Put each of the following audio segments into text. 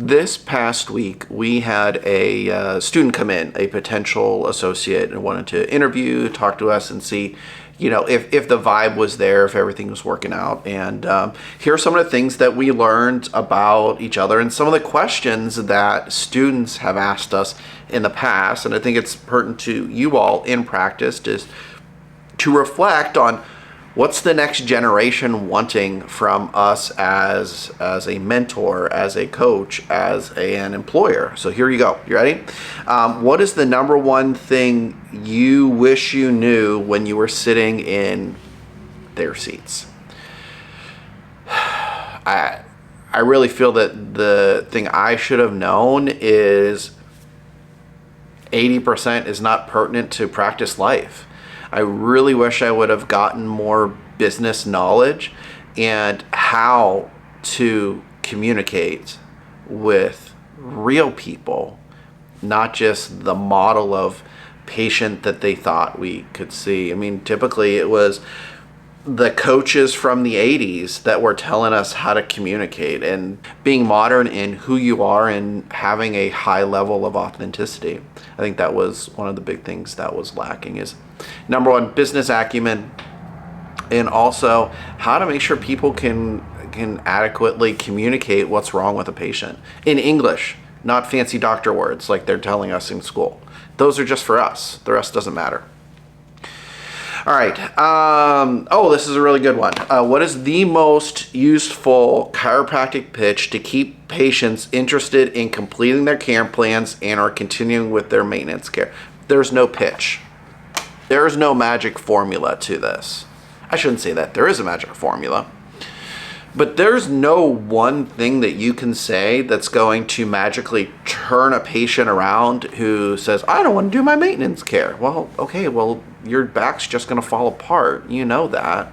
This past week, we had a student come in, a potential associate, and wanted to interview, talk to us, and see, if the vibe was there, if everything was working out. And here are some of the things that we learned about each other and some of the questions that students have asked us in the past. And I think it's pertinent to you all in practice is to reflect on what's the next generation wanting from us as a mentor, as a coach, as an employer. So here you go. You ready? What is the number one thing you wish you knew when you were sitting in their seats? I really feel that the thing I should have known is 80% is not pertinent to practice life. I really wish I would have gotten more business knowledge and how to communicate with real people, not just the model of patient that they thought we could see. I mean, typically it was the coaches from the 80s that were telling us how to communicate, and being modern in who you are and having a high level of authenticity. I think that was one of the big things that was lacking is, number one, business acumen, and also how to make sure people can adequately communicate what's wrong with a patient in English, not fancy doctor words like they're telling us in school. Those are just for us. The rest doesn't matter. All right. This is a really good one. What is the most useful chiropractic pitch to keep patients interested in completing their care plans and or continuing with their maintenance care? There's no pitch. There is no magic formula to this. I shouldn't say that. There is a magic formula. But there's no one thing that you can say that's going to magically turn a patient around who says, I don't want to do my maintenance care. Well, okay, your back's just going to fall apart. You know that.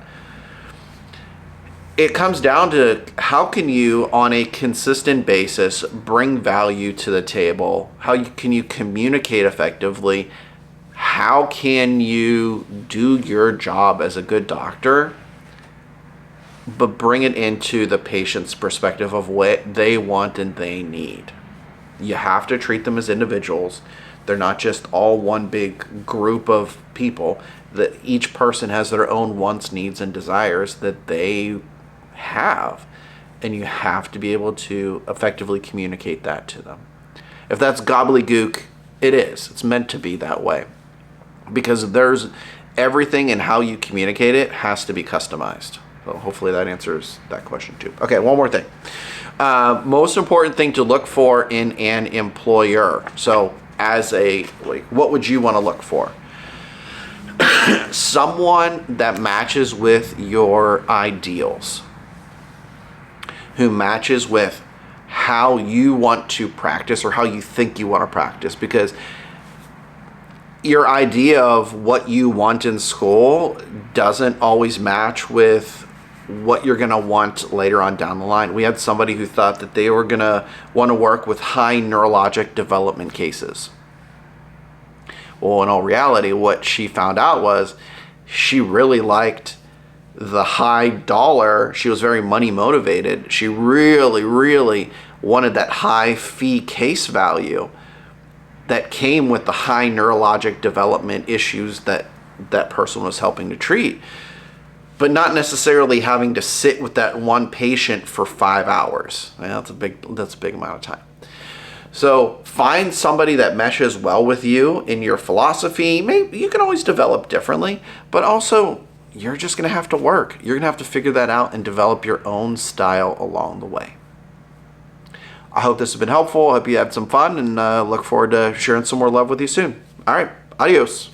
It comes down to how can you, on a consistent basis, bring value to the table? Can you communicate effectively? How can you do your job as a good doctor, but bring it into the patient's perspective of what they want and they need? You have to treat them as individuals. They're not just all one big group of people. That each person has their own wants, needs, and desires that they have. And you have to be able to effectively communicate that to them. If that's gobbledygook, it is. It's meant to be that way. Because there's everything in how you communicate it has to be customized. So hopefully that answers that question too. Okay, one more thing. Most important thing to look for in an employer. So what would you want to look for? Someone that matches with your ideals, who matches with how you want to practice or how you think you want to practice, because your idea of what you want in school doesn't always match with what you're going to want later on down the line. We had somebody who thought that they were going to want to work with high neurologic development cases. Well, in all reality, what she found out was she really liked the high dollar. She was very money motivated. She really, really wanted that high fee case value that came with the high neurologic development issues that that person was helping to treat, but not necessarily having to sit with that one patient for 5 hours. That's a big amount of time. So find somebody that meshes well with you in your philosophy. Maybe you can always develop differently, but also you're just going to have to work. You're going to have to figure that out and develop your own style along the way. I hope this has been helpful. I hope you had some fun, and look forward to sharing some more love with you soon. All right, adios.